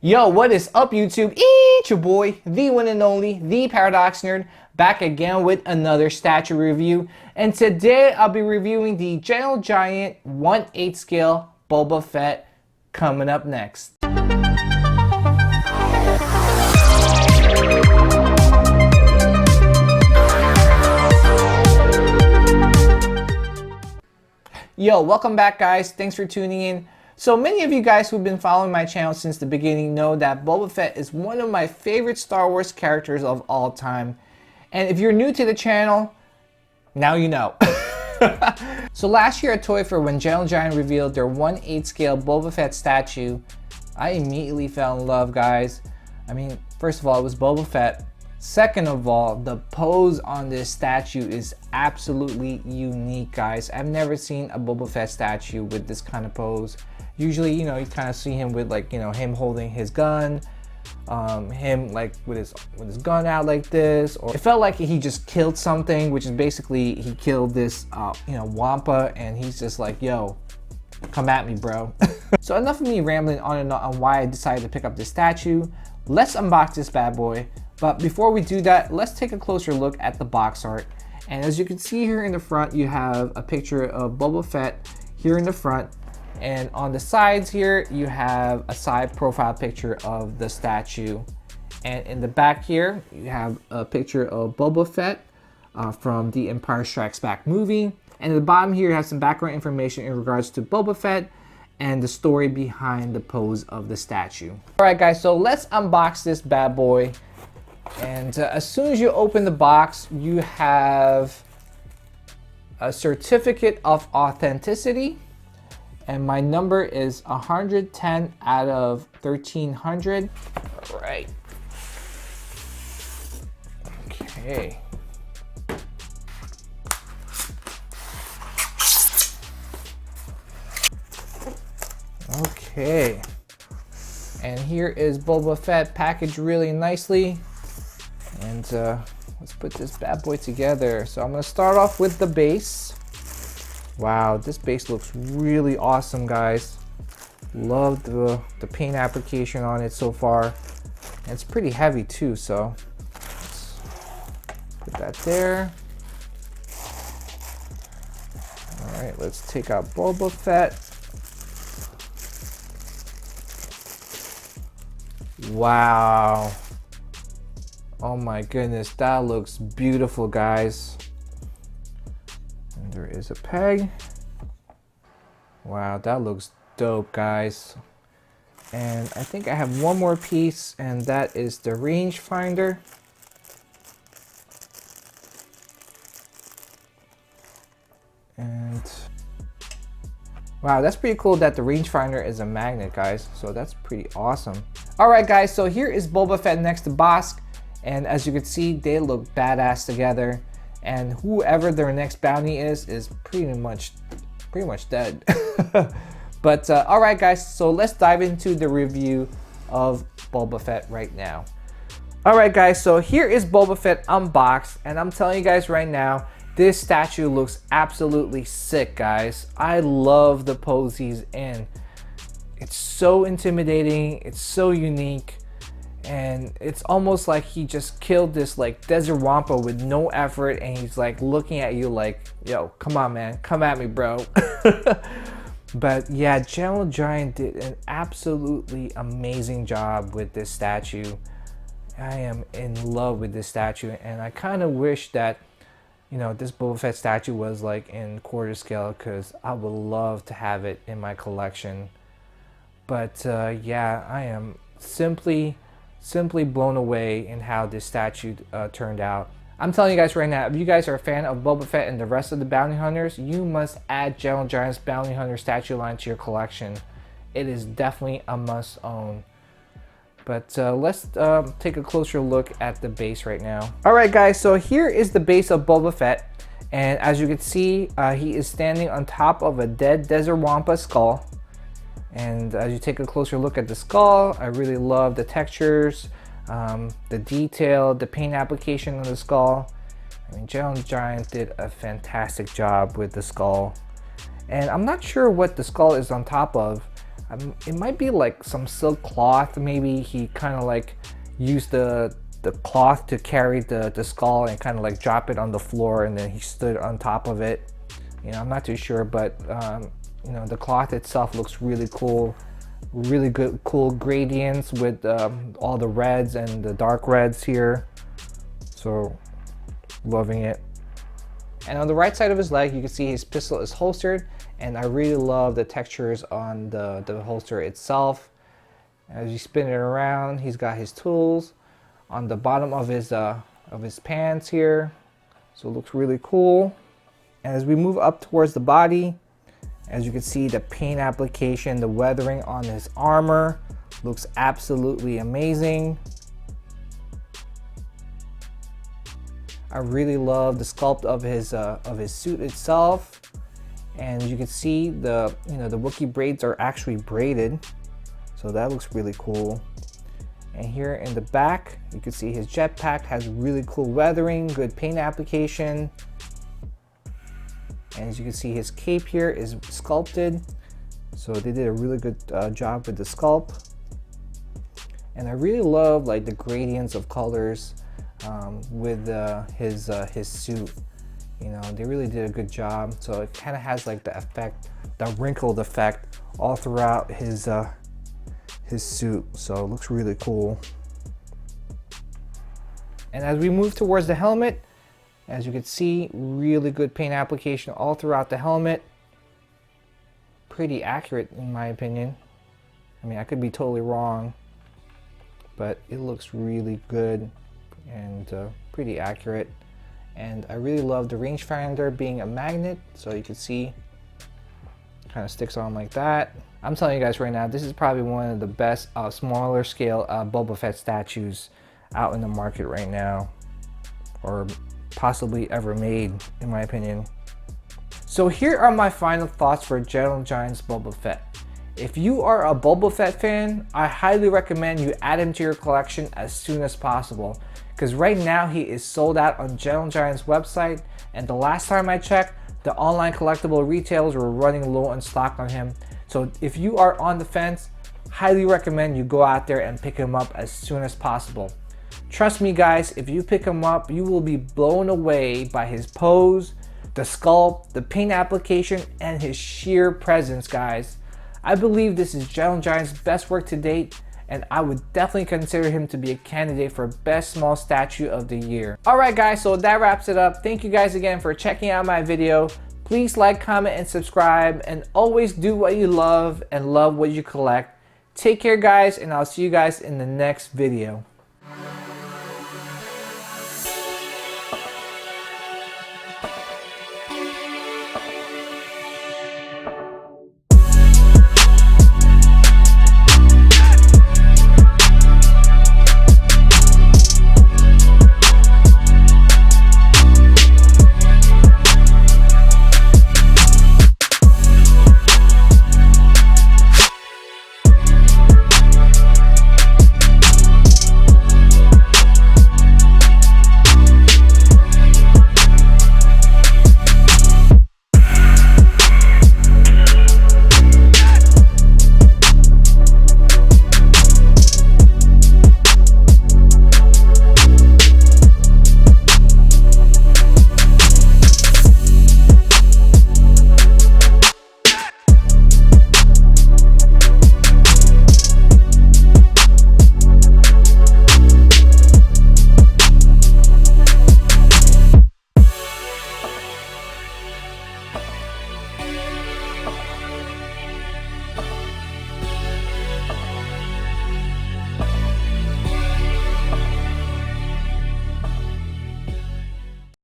Yo, what is up, YouTube? It's your boy, the one and only, the Paradox Nerd, back again with another statue review. And today I'll be reviewing the Gentle Giant 1/8 scale Boba Fett coming up next. Yo, welcome back, guys. Thanks for tuning in. So many of you guys who've been following my channel since the beginning know that Boba Fett is one of my favorite Star Wars characters of all time. And if you're new to the channel, now you know. So last year at Toy Fair, when Gentle Giant revealed their 1/8 scale Boba Fett statue, I immediately fell in love, guys. I mean, first of all, it was Boba Fett. Second of all, the pose on this statue is absolutely unique, guys. I've never seen a Boba Fett statue with this kind of pose. Usually, you know, you kind of see him with, like, you know, him holding his gun, him like with his gun out like this, or it felt like he just killed something, which is basically he killed this, you know, Wampa, and he's just like, yo, come at me, bro. So enough of me rambling on and on why I decided to pick up this statue. Let's unbox this bad boy. But before we do that, let's take a closer look at the box art. And as you can see here in the front, you have a picture of Boba Fett here in the front. And on the sides here, you have a side profile picture of the statue. And in the back here, you have a picture of Boba Fett from the Empire Strikes Back movie. And at the bottom here, you have some background information in regards to Boba Fett and the story behind the pose of the statue. All right, guys, so let's unbox this bad boy. And as soon as you open the box, you have a certificate of authenticity. And my number is 110 out of 1300. All right. Okay. Okay. And here is Boba Fett packaged really nicely. And let's put this bad boy together. So I'm gonna start off with the base. Wow, this base looks really awesome, guys. Love the paint application on it so far. And it's pretty heavy too, so let's put that there. All right, let's take out Boba Fett. Wow. Oh my goodness, that looks beautiful, guys. And there is a peg. Wow, that looks dope, guys. And I think I have one more piece, and that is the rangefinder. And wow, that's pretty cool that the rangefinder is a magnet, guys. So that's pretty awesome. All right, guys, so here is Boba Fett next to Bosk. And as you can see, they look badass together. And whoever their next bounty is pretty much dead. But all right, guys, so let's dive into the review of Boba Fett right now. All right, guys, so here is Boba Fett unboxed, and I'm telling you guys right now, this statue looks absolutely sick, guys. I love the pose he's in. It's so intimidating. It's so unique. And it's almost like he just killed this like desert wampa with no effort, and he's like looking at you like, yo, come on, man, come at me, bro. But yeah, Gentle Giant did an absolutely amazing job with this statue. I am in love with this statue, and I kind of wish that, you know, this Boba Fett statue was like in quarter scale, because I would love to have it in my collection. But yeah, I am simply blown away in how this statue turned out. I'm telling you guys right now, if you guys are a fan of Boba Fett and the rest of the bounty hunters, you must add Gentle Giant's bounty hunter statue line to your collection. It is definitely a must own. But let's take a closer look at the base right now. All right, guys, so here is the base of Boba Fett. And as you can see, he is standing on top of a dead desert wampa skull. And as you take a closer look at the skull, I really love the textures, the detail, the paint application on the skull. I mean, Gentle Giant did a fantastic job with the skull. And I'm not sure what the skull is on top of. It might be like some silk cloth. Maybe he kind of like used the cloth to carry the skull and kind of like drop it on the floor, and then he stood on top of it. You know, I'm not too sure, but you know, the cloth itself looks really cool. Really good, cool gradients with all the reds and the dark reds here. So, loving it. And on the right side of his leg, you can see his pistol is holstered, and I really love the textures on the holster itself. As you spin it around, he's got his tools on the bottom of his pants here. So it looks really cool. And as we move up towards the body, as you can see, the paint application, the weathering on his armor looks absolutely amazing. I really love the sculpt of his suit itself, and you can see the Wookiee braids are actually braided, so that looks really cool. And here in the back, you can see his jetpack has really cool weathering, good paint application. And as you can see, his cape here is sculpted, so they did a really good job with the sculpt. And I really love like the gradients of colors with his suit. You know, they really did a good job. So it kind of has like the effect, the wrinkled effect all throughout his suit. So it looks really cool. And as we move towards the helmet, as you can see, really good paint application all throughout the helmet. Pretty accurate in my opinion. I mean, I could be totally wrong, but it looks really good and pretty accurate. And I really love the rangefinder being a magnet, so you can see kind of sticks on like that. I'm telling you guys right now, this is probably one of the best smaller scale Boba Fett statues out in the market right now, or possibly ever made, in my opinion. So here are my final thoughts for Gentle Giant's Boba Fett. If you are a Boba Fett fan, I highly recommend you add him to your collection as soon as possible, because right now he is sold out on Gentle Giant's website, and the last time I checked, the online collectible retailers were running low on stock on him. So if you are on the fence, highly recommend you go out there and pick him up as soon as possible. Trust me guys, if you pick him up, you will be blown away by his pose, the sculpt, the paint application, and his sheer presence, guys. I believe this is Gentle Giant's best work to date, and I would definitely consider him to be a candidate for Best Small Statue of the Year. Alright guys, so that wraps it up. Thank you guys again for checking out my video. Please like, comment, and subscribe, and always do what you love and love what you collect. Take care guys, and I'll see you guys in the next video.